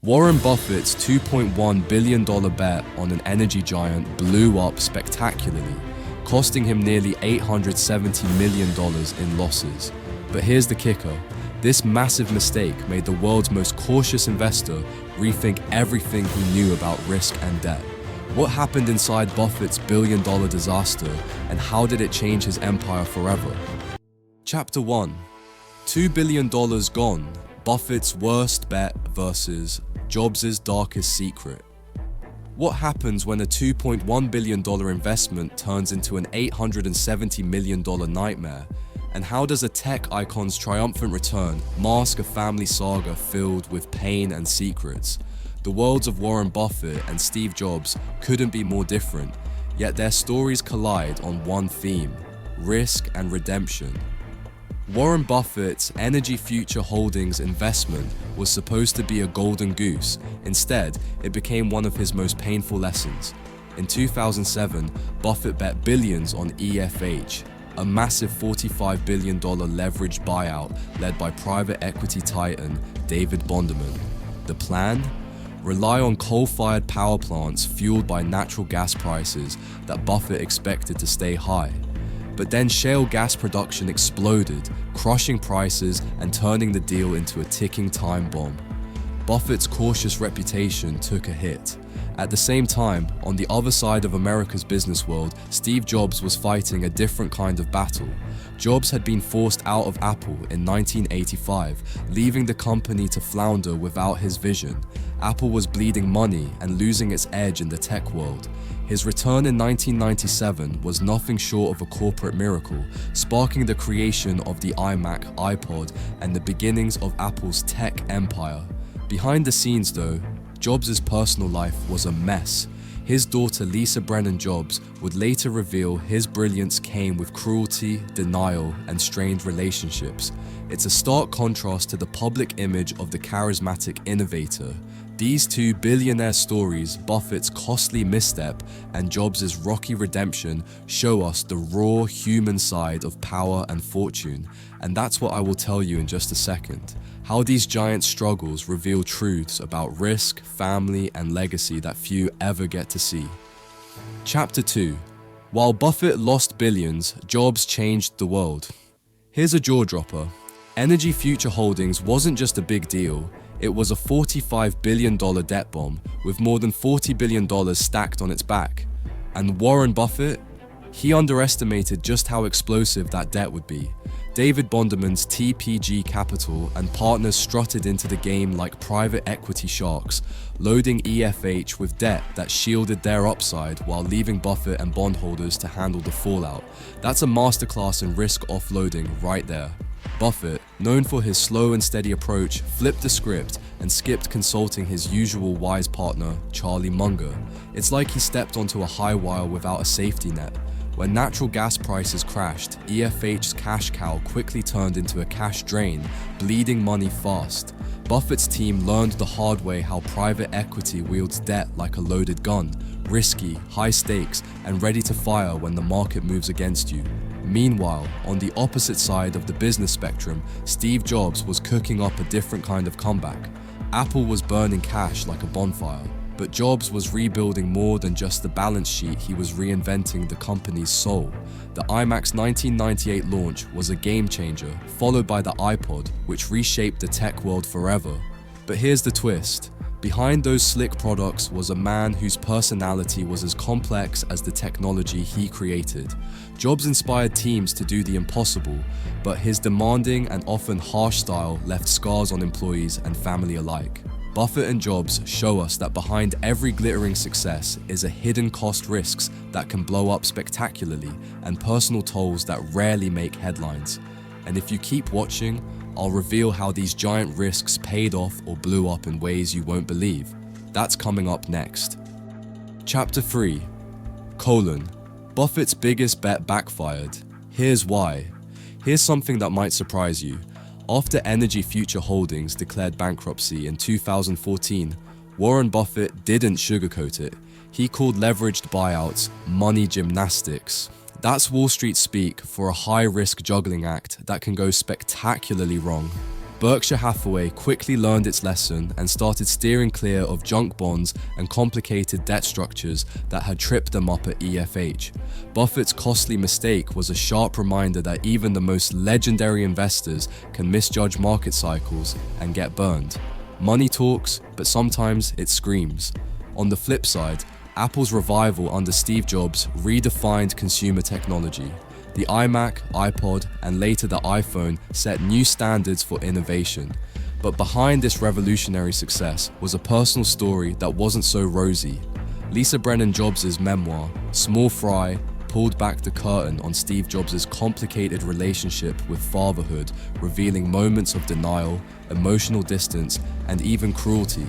Warren Buffett's $2.1 billion bet on an energy giant blew up spectacularly, costing him nearly $870 million in losses. But here's the kicker. This massive mistake made the world's most cautious investor rethink everything he knew about risk and debt. What happened inside Buffett's billion-dollar disaster, and how did it change his empire forever? Chapter 1. $2 billion gone. Buffett's worst bet versus Jobs' darkest secret. What happens when a $2.1 billion investment turns into an $870 million nightmare? And how does a tech icon's triumphant return mask a family saga filled with pain and secrets? The worlds of Warren Buffett and Steve Jobs couldn't be more different, yet their stories collide on one theme: risk and redemption. Warren Buffett's Energy Future Holdings investment was supposed to be a golden goose. Instead, it became one of his most painful lessons. In 2007, Buffett bet billions on EFH, a massive $45 billion leveraged buyout led by private equity titan David Bonderman. The plan? Rely on coal-fired power plants fueled by natural gas prices that Buffett expected to stay high. But then shale gas production exploded, crushing prices and turning the deal into a ticking time bomb. Buffett's cautious reputation took a hit. At the same time, on the other side of America's business world, Steve Jobs was fighting a different kind of battle. Jobs had been forced out of Apple in 1985, leaving the company to flounder without his vision. Apple was bleeding money and losing its edge in the tech world. His return in 1997 was nothing short of a corporate miracle, sparking the creation of the iMac, iPod, and the beginnings of Apple's tech empire. Behind the scenes though, Jobs' personal life was a mess. His daughter Lisa Brennan Jobs would later reveal his brilliance came with cruelty, denial, and strained relationships. It's a stark contrast to the public image of the charismatic innovator. These two billionaire stories, Buffett's costly misstep and Jobs' rocky redemption, show us the raw human side of power and fortune. And that's what I will tell you in just a second. How these giant struggles reveal truths about risk, family, and legacy that few ever get to see. Chapter 2. While Buffett lost billions, Jobs changed the world. Here's a jaw-dropper. Energy Future Holdings wasn't just a big deal. It was a $45 billion debt bomb with more than $40 billion stacked on its back. And Warren Buffett? He underestimated just how explosive that debt would be. David Bonderman's TPG Capital and partners strutted into the game like private equity sharks, loading EFH with debt that shielded their upside while leaving Buffett and bondholders to handle the fallout. That's a masterclass in risk offloading right there. Buffett, known for his slow and steady approach, flipped the script and skipped consulting his usual wise partner, Charlie Munger. It's like he stepped onto a high wire without a safety net. When natural gas prices crashed, EFH's cash cow quickly turned into a cash drain, bleeding money fast. Buffett's team learned the hard way how private equity wields debt like a loaded gun, risky, high stakes, and ready to fire when the market moves against you. Meanwhile, on the opposite side of the business spectrum, Steve Jobs was cooking up a different kind of comeback. Apple was burning cash like a bonfire. But Jobs was rebuilding more than just the balance sheet, he was reinventing the company's soul. The iMac's 1998 launch was a game changer, followed by the iPod, which reshaped the tech world forever. But here's the twist. Behind those slick products was a man whose personality was as complex as the technology he created. Jobs inspired teams to do the impossible, but his demanding and often harsh style left scars on employees and family alike. Buffett and Jobs show us that behind every glittering success is a hidden cost risks that can blow up spectacularly and personal tolls that rarely make headlines. And if you keep watching, I'll reveal how these giant risks paid off or blew up in ways you won't believe. That's coming up next. Chapter 3. Buffett's biggest bet backfired. Here's why. Here's something that might surprise you. After Energy Future Holdings declared bankruptcy in 2014, Warren Buffett didn't sugarcoat it. He called leveraged buyouts money gymnastics. That's Wall Street speak for a high-risk juggling act that can go spectacularly wrong. Berkshire Hathaway quickly learned its lesson and started steering clear of junk bonds and complicated debt structures that had tripped them up at EFH. Buffett's costly mistake was a sharp reminder that even the most legendary investors can misjudge market cycles and get burned. Money talks, but sometimes it screams. On the flip side, Apple's revival under Steve Jobs redefined consumer technology. The iMac, iPod, and later the iPhone set new standards for innovation. But behind this revolutionary success was a personal story that wasn't so rosy. Lisa Brennan Jobs' memoir, Small Fry, pulled back the curtain on Steve Jobs' complicated relationship with fatherhood, revealing moments of denial, emotional distance, and even cruelty.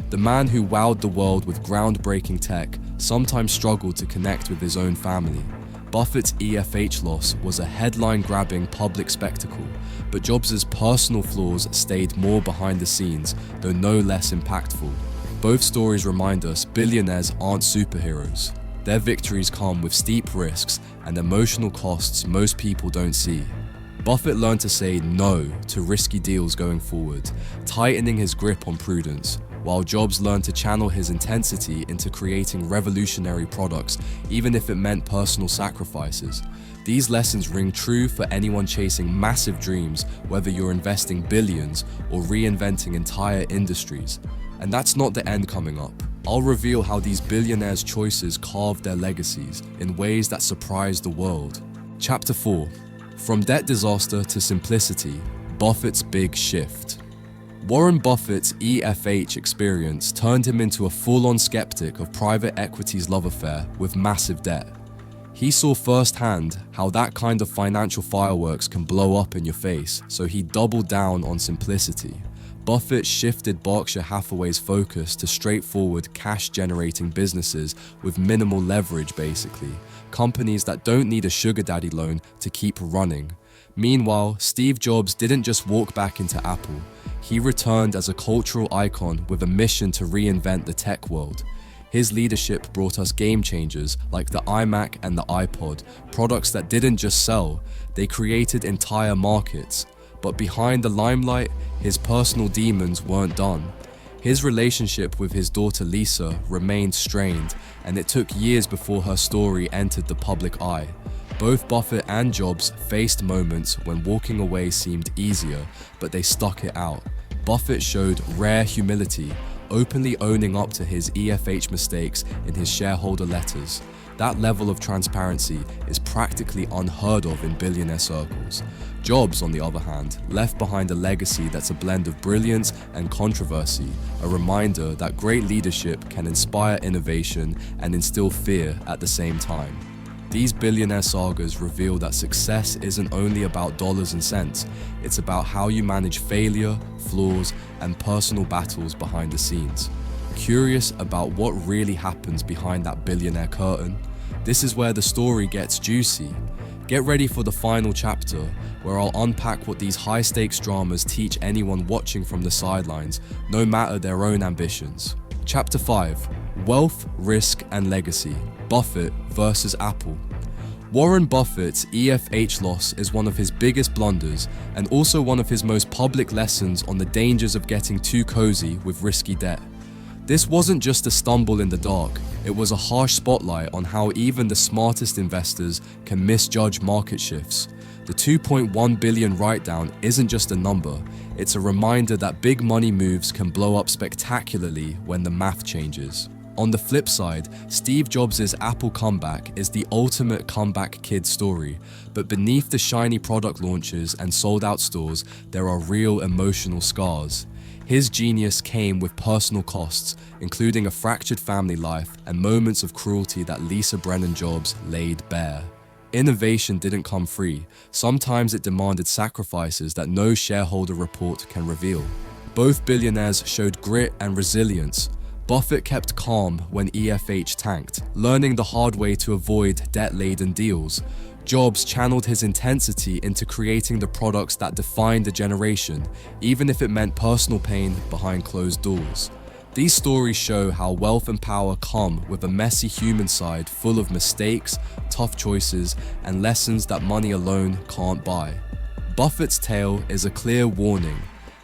The man who wowed the world with groundbreaking tech sometimes struggled to connect with his own family. Buffett's EFH loss was a headline-grabbing public spectacle, but Jobs' personal flaws stayed more behind the scenes, though no less impactful. Both stories remind us billionaires aren't superheroes. Their victories come with steep risks and emotional costs most people don't see. Buffett learned to say no to risky deals going forward, tightening his grip on prudence, while Jobs learned to channel his intensity into creating revolutionary products, even if it meant personal sacrifices. These lessons ring true for anyone chasing massive dreams, whether you're investing billions or reinventing entire industries. And that's not the end coming up. I'll reveal how these billionaires' choices carved their legacies in ways that surprise the world. Chapter 4. From debt disaster to simplicity, Buffett's big shift. Warren Buffett's EFH experience turned him into a full-on skeptic of private equity's love affair with massive debt. He saw firsthand how that kind of financial fireworks can blow up in your face, so he doubled down on simplicity. Buffett shifted Berkshire Hathaway's focus to straightforward cash-generating businesses with minimal leverage basically, companies that don't need a sugar daddy loan to keep running. Meanwhile, Steve Jobs didn't just walk back into Apple. He returned as a cultural icon with a mission to reinvent the tech world. His leadership brought us game changers like the iMac and the iPod, products that didn't just sell, they created entire markets. But behind the limelight, his personal demons weren't done. His relationship with his daughter Lisa remained strained, and it took years before her story entered the public eye. Both Buffett and Jobs faced moments when walking away seemed easier, but they stuck it out. Buffett showed rare humility, openly owning up to his EFH mistakes in his shareholder letters. That level of transparency is practically unheard of in billionaire circles. Jobs, on the other hand, left behind a legacy that's a blend of brilliance and controversy, a reminder that great leadership can inspire innovation and instill fear at the same time. These billionaire sagas reveal that success isn't only about dollars and cents, it's about how you manage failure, flaws, and personal battles behind the scenes. Curious about what really happens behind that billionaire curtain? This is where the story gets juicy. Get ready for the final chapter, where I'll unpack what these high-stakes dramas teach anyone watching from the sidelines, no matter their own ambitions. Chapter 5. Wealth, Risk, and Legacy. Buffett versus Apple. Warren Buffett's EFH loss is one of his biggest blunders and also one of his most public lessons on the dangers of getting too cozy with risky debt. This wasn't just a stumble in the dark, it was a harsh spotlight on how even the smartest investors can misjudge market shifts. The $2.1 billion write-down isn't just a number, it's a reminder that big money moves can blow up spectacularly when the math changes. On the flip side, Steve Jobs' Apple comeback is the ultimate comeback kid story, but beneath the shiny product launches and sold-out stores, there are real emotional scars. His genius came with personal costs, including a fractured family life and moments of cruelty that Lisa Brennan Jobs laid bare. Innovation didn't come free. Sometimes it demanded sacrifices that no shareholder report can reveal. Both billionaires showed grit and resilience. Buffett kept calm when EFH tanked, learning the hard way to avoid debt-laden deals. Jobs channeled his intensity into creating the products that defined a generation, even if it meant personal pain behind closed doors. These stories show how wealth and power come with a messy human side full of mistakes, tough choices, and lessons that money alone can't buy. Buffett's tale is a clear warning.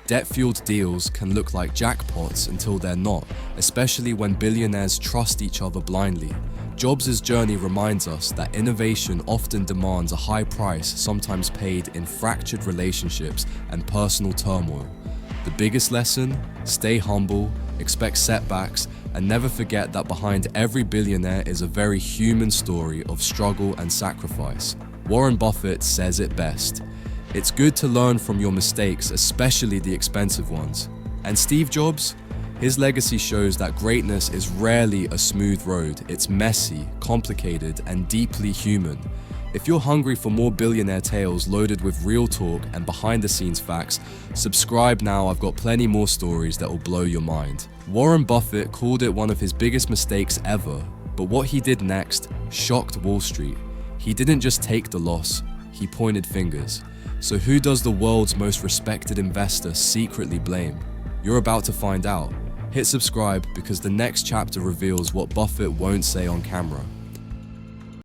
Debt-fueled deals can look like jackpots until they're not, especially when billionaires trust each other blindly. Jobs' journey reminds us that innovation often demands a high price, sometimes paid in fractured relationships and personal turmoil. The biggest lesson? Stay humble, expect setbacks, and never forget that behind every billionaire is a very human story of struggle and sacrifice. Warren Buffett says it best: "It's good to learn from your mistakes, especially the expensive ones." And Steve Jobs? His legacy shows that greatness is rarely a smooth road. It's messy, complicated, and deeply human. If you're hungry for more billionaire tales loaded with real talk and behind-the-scenes facts, subscribe now. I've got plenty more stories that will blow your mind. Warren Buffett called it one of his biggest mistakes ever, but what he did next shocked Wall Street. He didn't just take the loss, he pointed fingers. So who does the world's most respected investor secretly blame? You're about to find out. Hit subscribe because the next chapter reveals what Buffett won't say on camera.